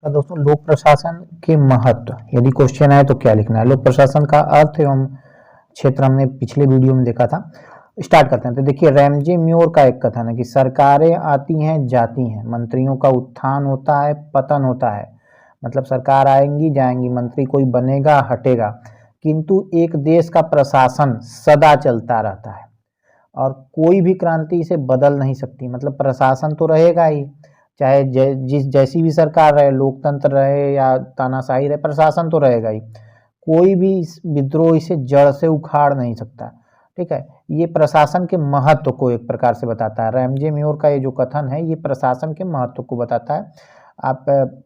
तो दोस्तों, लोक प्रशासन के महत्व, यदि क्वेश्चन आए तो क्या लिखना है। लोक प्रशासन का अर्थ एवं क्षेत्र हमने पिछले वीडियो में देखा था। स्टार्ट करते हैं। तो देखिए, रैमजे म्योर का एक कथन है कि सरकारें आती हैं जाती हैं, मंत्रियों का उत्थान होता है पतन होता है। मतलब सरकार आएंगी जाएंगी, मंत्री कोई बनेगा हटेगा, किंतु एक देश का प्रशासन सदा चलता रहता है और कोई भी क्रांति इसे बदल नहीं सकती। मतलब प्रशासन तो रहेगा ही, चाहे जैसी भी सरकार रहे, लोकतंत्र रहे या तानाशाही रहे, प्रशासन तो रहेगा ही। कोई भी विद्रोह इसे जड़ से उखाड़ नहीं सकता। ठीक है, ये प्रशासन के महत्व को एक प्रकार से बताता है। रैमजे म्योर का ये जो कथन है, ये प्रशासन के महत्व को बताता है। आप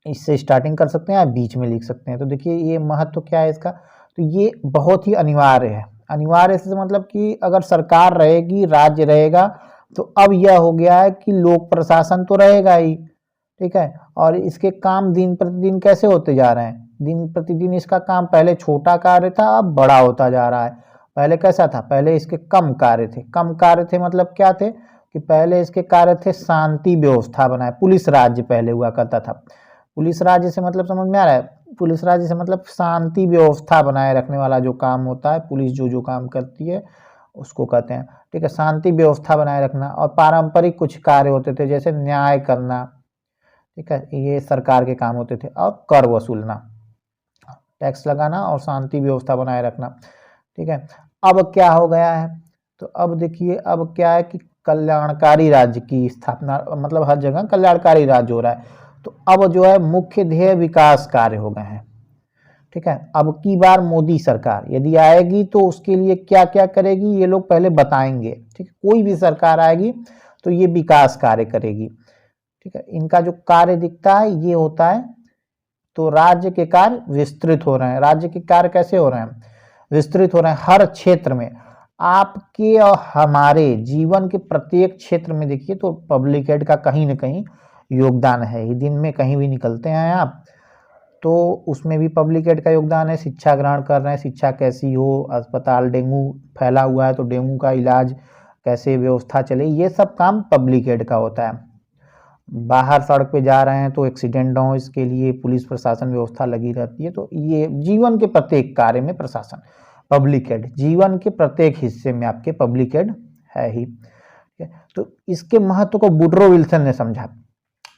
इससे स्टार्टिंग कर सकते हैं, आप बीच में लिख सकते हैं। तो देखिए, ये महत्व क्या है इसका, तो ये बहुत ही अनिवार्य है। अनिवार्य से मतलब कि अगर सरकार रहेगी, राज्य रहेगा, तो अब यह हो गया है कि लोक प्रशासन तो रहेगा ही। ठीक है, और इसके काम दिन प्रतिदिन कैसे होते जा रहे हैं। दिन प्रतिदिन इसका काम पहले छोटा कार्य था, अब बड़ा होता जा रहा है। पहले कैसा था, पहले इसके कम कार्य थे। कम कार्य थे मतलब क्या थे कि पहले इसके कार्य थे शांति व्यवस्था बनाए। पुलिस राज्य पहले हुआ करता था। पुलिस राज्य से मतलब समझ में आ रहा है, पुलिस राज्य से मतलब शांति व्यवस्था बनाए रखने वाला जो काम होता है, पुलिस जो काम करती है उसको कहते हैं। ठीक है, शांति व्यवस्था बनाए रखना। और पारंपरिक कुछ कार्य होते थे, जैसे न्याय करना। ठीक है, ये सरकार के काम होते थे। और कर वसूलना, टैक्स लगाना और शांति व्यवस्था बनाए रखना। ठीक है, अब क्या हो गया है, तो अब देखिए, अब क्या है कि कल्याणकारी राज्य की स्थापना, मतलब हर जगह कल्याणकारी राज्य हो रहा है। तो अब जो है मुख्य ध्येय विकास कार्य हो गए हैं। ठीक है, अब की बार मोदी सरकार यदि आएगी तो उसके लिए क्या क्या करेगी ये लोग पहले बताएंगे। ठीक है, कोई भी सरकार आएगी तो ये विकास कार्य करेगी। ठीक है, इनका जो कार्य दिखता है ये होता है, तो राज्य के कार्य विस्तृत हो रहे हैं। राज्य के कार्य कैसे हो रहे हैं, विस्तृत हो रहे हैं हर क्षेत्र में। आपके और हमारे जीवन के प्रत्येक क्षेत्र में देखिए तो पब्लिक एड का कहीं ना कहीं योगदान है ही। दिन में कहीं भी निकलते हैं आप तो उसमें भी पब्लिक एड का योगदान है। शिक्षा ग्रहण कर रहे हैं, शिक्षा कैसी हो, अस्पताल डेंगू फैला हुआ है तो डेंगू का इलाज कैसे व्यवस्था चले, ये सब काम पब्लिक एड का होता है। बाहर सड़क पे जा रहे हैं तो एक्सीडेंट ना हो, इसके लिए पुलिस प्रशासन व्यवस्था लगी रहती है। तो ये जीवन के प्रत्येक कार्य में प्रशासन, पब्लिक एड, जीवन के प्रत्येक हिस्से में आपके पब्लिक एड है ही। तो इसके महत्व को वुडरो विल्सन ने समझा।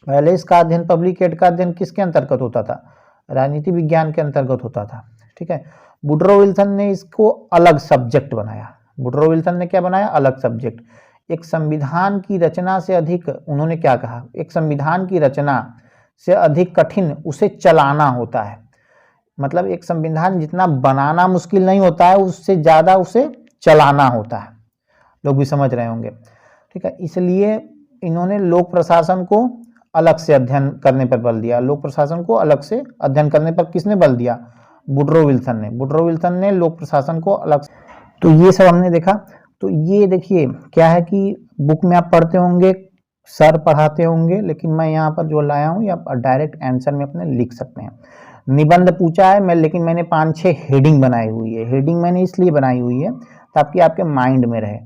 पहले इसका अध्ययन, पब्लिक एड का अध्ययन किसके अंतर्गत होता था, राजनीति विज्ञान के अंतर्गत होता था। ठीक है, वुडरो विल्सन ने इसको अलग सब्जेक्ट बनाया। वुडरो विल्सन ने क्या बनाया, अलग सब्जेक्ट। एक संविधान की रचना से अधिक, उन्होंने क्या कहा, एक संविधान की रचना से अधिक कठिन उसे चलाना होता है। मतलब एक संविधान जितना बनाना मुश्किल नहीं होता है, उससे ज्यादा उसे चलाना होता है। लोग भी समझ रहे होंगे। ठीक है, इसलिए इन्होंने लोक प्रशासन को अलग से अध्ययन करने पर बल दिया। लोक प्रशासन को अलग से अध्ययन करने पर किसने बल दिया, वुडरो विल्सन ने। वुडरो विल्सन ने लोक प्रशासन को अलग। तो ये सब हमने देखा। तो ये देखिए क्या है कि बुक में आप पढ़ते होंगे, सर पढ़ाते होंगे, लेकिन मैं यहाँ पर जो लाया हूँ या डायरेक्ट आंसर में अपने लिख सकते हैं। निबंध पूछा है मैं, लेकिन मैंने 5-6 हेडिंग बनाई हुई है। हेडिंग मैंने इसलिए बनाई हुई है ताकि आपके माइंड में रहे।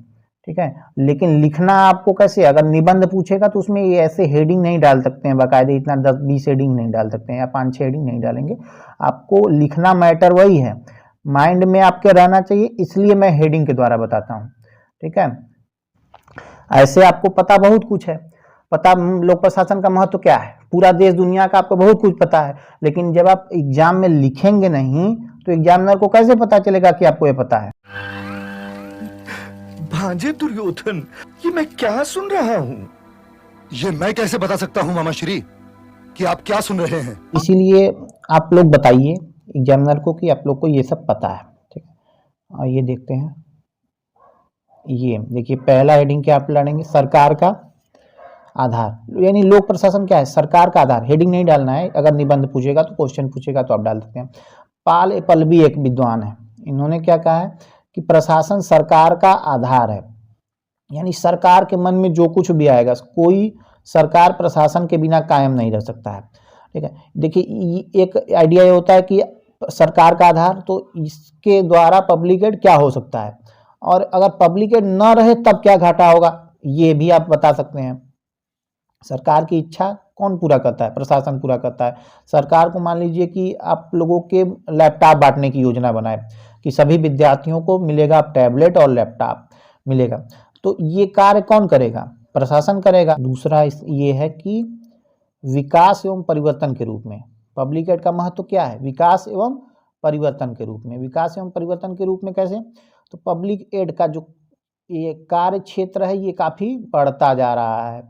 ठीक है, लेकिन लिखना आपको कैसे, अगर निबंध पूछेगा तो उसमें ये ऐसे हेडिंग नहीं डाल सकते हैं बाकायदे, इतना 10-20 हेडिंग नहीं डाल सकते हैं या 5-6 हेडिंग नहीं डालेंगे। आपको लिखना मैटर वही है, माइंड में आपके रहना चाहिए, इसलिए मैं हेडिंग के द्वारा बताता हूँ। ठीक है, ऐसे आपको पता बहुत कुछ है, पता लोक प्रशासन का महत्व क्या है, पूरा देश दुनिया का आपको बहुत कुछ पता है, लेकिन जब आप एग्जाम में लिखेंगे नहीं तो एग्जामिनर को कैसे पता चलेगा कि आपको ये पता है। भांजे दुर्योधन, ये मैं क्या सुन रहा हूँ? ये मैं कैसे बता सकता हूँ मामा श्री कि आप क्या सुन रहे हैं। इसीलिए आप लोग बताइए एग्जामिनर को कि आप लोग को ये सब पता है। ठीक है, और ये देखते हैं, ये देखिए पहला हेडिंग क्या आप लड़ेंगे, सरकार का आधार। यानी लोक प्रशासन क्या है, सरकार का आधार। हेडिंग नहीं डालना है, अगर निबंध पूछेगा तो, क्वेश्चन पूछेगा तो आप डाल सकते हैं। पाल एपल्बी एक विद्वान है, इन्होंने क्या कहा है कि प्रशासन सरकार का आधार है। यानी सरकार के मन में जो कुछ भी आएगा, कोई सरकार प्रशासन के बिना कायम नहीं रह सकता है। ठीक है, देखिए एक आइडिया ये होता है कि सरकार का आधार, तो इसके द्वारा पब्लिक एड क्या हो सकता है, और अगर पब्लिक एड न रहे तब क्या घाटा होगा, ये भी आप बता सकते हैं। सरकार की इच्छा कौन पूरा करता है? प्रशासन पूरा करता है। सरकार को मान लीजिए कि आप लोगों के लैपटॉप बांटने की योजना बनाए कि सभी विद्यार्थियों को मिलेगा टैबलेट और लैपटॉप मिलेगा, तो ये कार्य कौन करेगा? प्रशासन करेगा। दूसरा ये है कि विकास एवं परिवर्तन के रूप में पब्लिक एड का महत्व क्या है? विकास एवं परिवर्तन के रूप में। विकास एवं परिवर्तन के रूप में कैसे? तो पब्लिक एड का जो ये कार्य क्षेत्र है ये काफ़ी बढ़ता जा रहा है।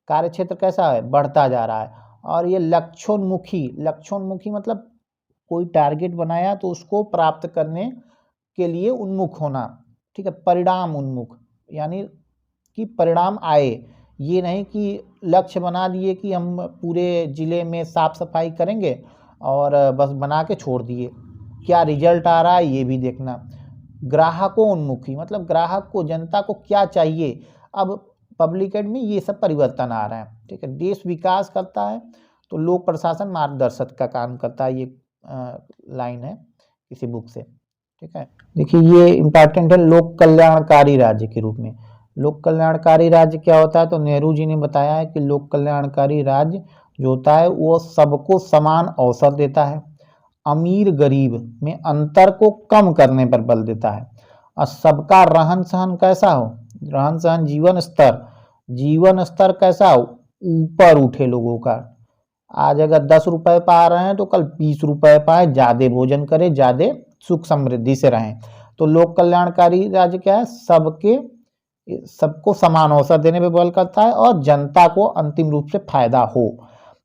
कार्य क्षेत्र कैसा है? बढ़ता जा रहा है। और ये लक्ष्योन्मुखी मतलब कोई टारगेट बनाया तो उसको प्राप्त करने के लिए उन्मुख होना, ठीक है। परिणाम उन्मुख यानी कि परिणाम आए, ये नहीं कि लक्ष्य बना दिए कि हम पूरे ज़िले में साफ सफाई करेंगे और बस बना के छोड़ दिए, क्या रिजल्ट आ रहा है ये भी देखना। ग्राहकों उन्मुखी मतलब ग्राहक को, जनता को क्या चाहिए, अब पब्लिक एड में ये सब परिवर्तन आ रहा है, ठीक है। देश विकास करता है तो लोक प्रशासन मार्गदर्शक का काम करता है, ये लाइन है किसी बुक से, ठीक है। देखिए ये इम्पॉर्टेंट है लोक कल्याणकारी राज्य के रूप में। लोक कल्याणकारी राज्य क्या होता है? तो नेहरू जी ने बताया है कि लोक कल्याणकारी राज्य जो होता है वो सबको समान अवसर देता है, अमीर गरीब में अंतर को कम करने पर बल देता है, और सबका रहन सहन कैसा हो? रहन सहन जीवन स्तर कैसा हो? ऊपर उठे लोगों का। आज अगर 10 रुपए पा रहे हैं तो कल 20 रुपए पाए, ज़्यादा भोजन करें, ज़्यादा सुख समृद्धि से रहें। तो लोक कल्याणकारी राज्य क्या है? सबको समान अवसर देने पर बल करता है और जनता को अंतिम रूप से फायदा हो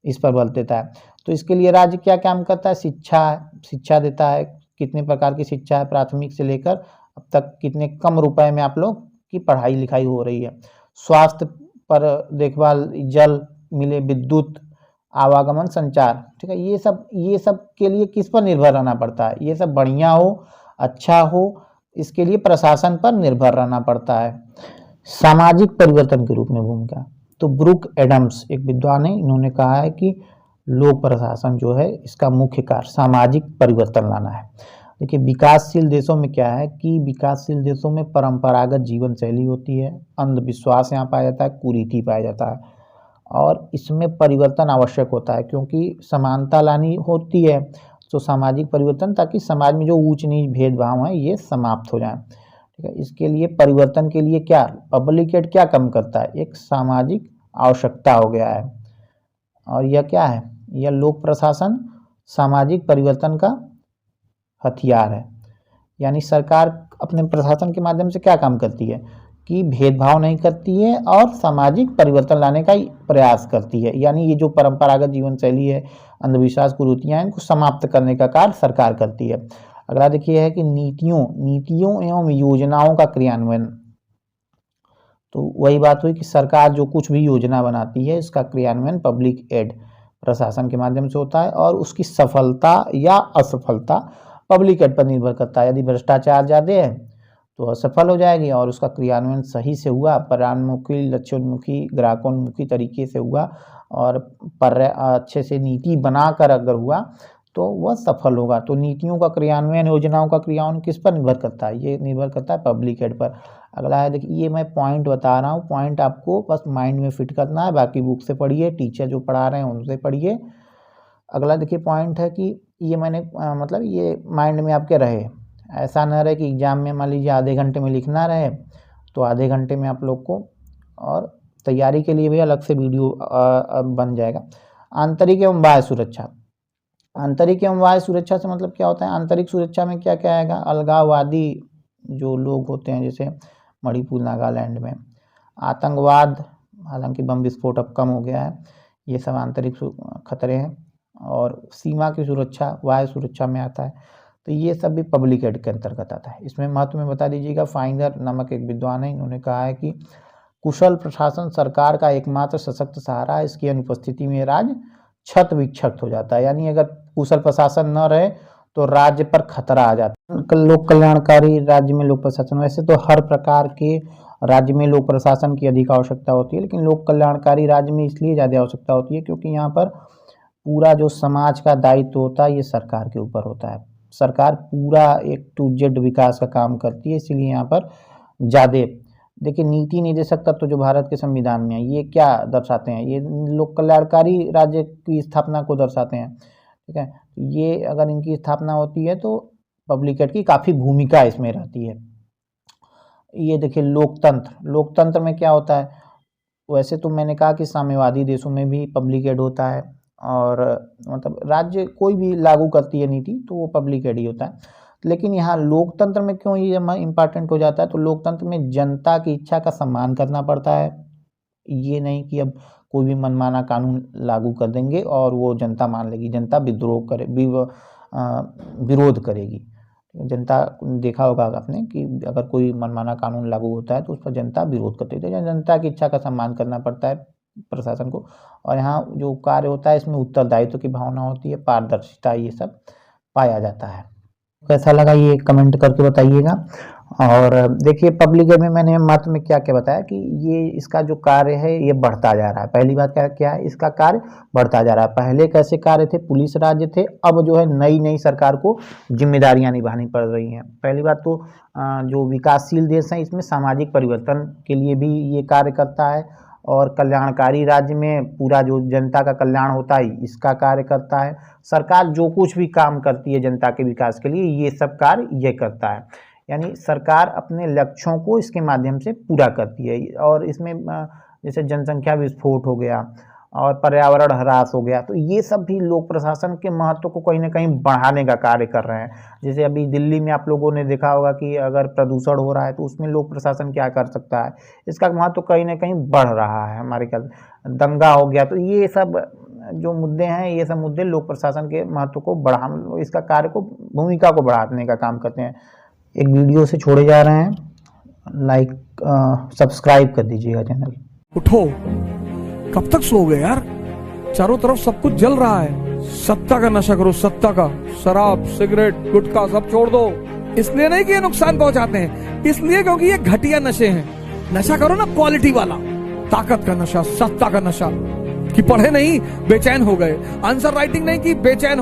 इस पर बल देता है। तो इसके लिए राज्य क्या काम करता है? शिक्षा देता है। कितने प्रकार की शिक्षा है? प्राथमिक से लेकर अब तक कितने कम रुपए में आप लोग की पढ़ाई लिखाई हो रही है। स्वास्थ्य पर देखभाल, जल मिले, विद्युत, आवागमन, संचार, ठीक है। ये सब के लिए किस पर निर्भर रहना पड़ता है? ये सब बढ़िया हो, अच्छा हो, इसके लिए प्रशासन पर निर्भर रहना पड़ता है। सामाजिक परिवर्तन के रूप में भूमिका, तो ब्रूक एडम्स एक विद्वान है, इन्होंने कहा है कि लोक प्रशासन जो है इसका मुख्य कार्य सामाजिक परिवर्तन लाना है। देखिए विकासशील देशों में क्या है कि विकासशील देशों में परंपरागत जीवन शैली होती है, अंधविश्वास यहाँ पाया जाता है, कुरीति पाया जाता है, और इसमें परिवर्तन आवश्यक होता है क्योंकि समानता लानी होती है। तो सामाजिक परिवर्तन, ताकि समाज में जो ऊंच नीच भेदभाव है ये समाप्त हो जाए, ठीक है। इसके लिए परिवर्तन के लिए क्या पब्लिक एड क्या कम करता है? एक सामाजिक आवश्यकता हो गया है, और यह क्या है? यह लोक प्रशासन सामाजिक परिवर्तन का हथियार है। यानी सरकार अपने प्रशासन के माध्यम से क्या काम करती है कि भेदभाव नहीं करती है और सामाजिक परिवर्तन लाने का प्रयास करती है। यानी ये जो परंपरागत जीवन शैली है, अंधविश्वास, कुरीतियां हैं, इनको समाप्त करने का कार्य सरकार करती है। अगला देखिए है कि नीतियों एवं योजनाओं का क्रियान्वयन। तो वही बात हुई कि सरकार जो कुछ भी योजना बनाती है इसका क्रियान्वयन पब्लिक एड प्रशासन के माध्यम से होता है, और उसकी सफलता या असफलता पब्लिक एड पर निर्भर करता है। यदि भ्रष्टाचार ज़्यादा है तो असफल हो जाएगी, और उसका क्रियान्वयन सही से हुआ, परिणामोन्मुखी, लक्ष्योन्मुखी, ग्राहकोन्मुखी तरीके से हुआ, और अच्छे से नीति बनाकर अगर हुआ तो वह सफल होगा। तो नीतियों का क्रियान्वयन, योजनाओं का क्रियान्वयन किस पर निर्भर करता है? ये निर्भर करता है पब्लिक एड पर। अगला है, देखिए ये मैं पॉइंट बता रहा हूँ, पॉइंट आपको बस माइंड में फिट करना है, बाकी बुक से पढ़िए, टीचर जो पढ़ा रहे हैं उनसे पढ़िए। अगला देखिए पॉइंट है कि ये मैंने मतलब ये माइंड में आपके रहे, ऐसा न रहे कि एग्जाम में मान लीजिए आधे घंटे में लिखना रहे तो आधे घंटे में आप लोग को, और तैयारी के लिए भी अलग से वीडियो बन जाएगा। आंतरिक एवं बाह्य सुरक्षा। आंतरिक एवं बाह्य सुरक्षा से मतलब क्या होता है? आंतरिक सुरक्षा में क्या क्या आएगा? अलगाववादी जो लोग होते हैं, जैसे मणिपुर, नागालैंड में आतंकवाद, हालांकि बम विस्फोट अब कम हो गया है, ये सब आंतरिक खतरे हैं। और सीमा की सुरक्षा वायु सुरक्षा में आता है, तो ये सब भी पब्लिक एड के अंतर्गत आता है। इसमें महत्व में बता दीजिएगा, फाइनर नामक एक विद्वान है, इन्होंने कहा है कि कुशल प्रशासन सरकार का एकमात्र सशक्त सहारा है, इसकी अनुपस्थिति में राज्य छत विक्षत हो जाता है। यानी अगर कुशल प्रशासन न रहे तो राज्य पर खतरा आ जाता है। लोक कल्याणकारी राज्य में लोक प्रशासन, वैसे तो हर प्रकार के राज्य में लोक प्रशासन की अधिक आवश्यकता होती है, लेकिन लोक कल्याणकारी राज्य में इसलिए ज़्यादा आवश्यकता होती है क्योंकि यहाँ पर पूरा जो समाज का दायित्व होता है ये सरकार के ऊपर होता है। सरकार पूरा एक टू जेड विकास का काम करती है, इसीलिए यहाँ पर देखिए नीति निर्देशक तत्व जो भारत के संविधान में है ये क्या दर्शाते हैं, ये लोक कल्याणकारी राज्य की स्थापना को दर्शाते हैं। ठीक है, ये अगर इनकी स्थापना होती है तो पब्लिक एड की काफ़ी भूमिका इसमें रहती है। ये देखिए लोकतंत्र में क्या होता है, वैसे तो मैंने कहा कि साम्यवादी देशों में भी पब्लिक एड होता है, और मतलब राज्य कोई भी लागू करती है नीति तो वो पब्लिक एड ही होता है। लेकिन यहाँ लोकतंत्र में क्यों ये इम्पॉर्टेंट हो जाता है, तो लोकतंत्र में जनता की इच्छा का सम्मान करना पड़ता है। ये नहीं कि अब कोई भी मनमाना कानून लागू कर देंगे और वो जनता मान लेगी, जनता विरोध करेगी। जनता देखा होगा आपने कि अगर कोई मनमाना कानून लागू होता है तो उस पर जनता विरोध करती है। तो जनता की इच्छा का सम्मान करना पड़ता है प्रशासन को, और यहाँ जो कार्य होता है इसमें उत्तरदायित्व की भावना होती है, पारदर्शिता, ये सब पाया जाता है। कैसा लगा ये कमेंट करके बताइएगा। और देखिए पब्लिक एड में मैंने महत्व में क्या क्या बताया कि ये इसका जो कार्य है ये बढ़ता जा रहा है। पहली बात क्या है, इसका कार्य बढ़ता जा रहा है। पहले कैसे कार्य थे, पुलिस राज्य थे, अब जो है नई सरकार को जिम्मेदारियां निभानी पड़ रही हैं। पहली बात तो जो विकासशील देश हैं इसमें सामाजिक परिवर्तन के लिए भी ये कार्य करता है, और कल्याणकारी राज्य में पूरा जो जनता का कल्याण होता है इसका कार्य करता है। सरकार जो कुछ भी काम करती है जनता के विकास के लिए ये सब कार्य ये करता है, यानी सरकार अपने लक्ष्यों को इसके माध्यम से पूरा करती है। और इसमें जैसे जनसंख्या विस्फोट हो गया और पर्यावरण ह्रास हो गया, तो ये सब भी लोक प्रशासन के महत्व को कहीं ना कहीं बढ़ाने का कार्य कर रहे हैं। जैसे अभी दिल्ली में आप लोगों ने देखा होगा कि अगर प्रदूषण हो रहा है तो उसमें लोक प्रशासन क्या कर सकता है, इसका महत्व कहीं ना कहीं बढ़ रहा है। हमारे ख्याल दंगा हो गया, तो ये सब जो मुद्दे हैं ये सब मुद्दे लोक प्रशासन के महत्व को बढ़ाने, इसका कार्य को, भूमिका को बढ़ाने का काम करते हैं। एक वीडियो से छोड़े जा रहे हैं, लाइक सब्सक्राइब कर दीजिएगा चैनल। उठो, कब तक सोओगे यार, चारों तरफ सब कुछ जल रहा है। सत्ता का नशा करो, सत्ता का। शराब, सिगरेट, गुटखा सब छोड़ दो। इसलिए नहीं कि ये नुकसान पहुंचाते हैं, इसलिए क्योंकि ये घटिया नशे हैं। नशा करो ना क्वालिटी वाला, ताकत का नशा, सत्ता का नशा। कि पढ़े नहीं बेचैन हो गए, आंसर राइटिंग नहीं की बेचैन हो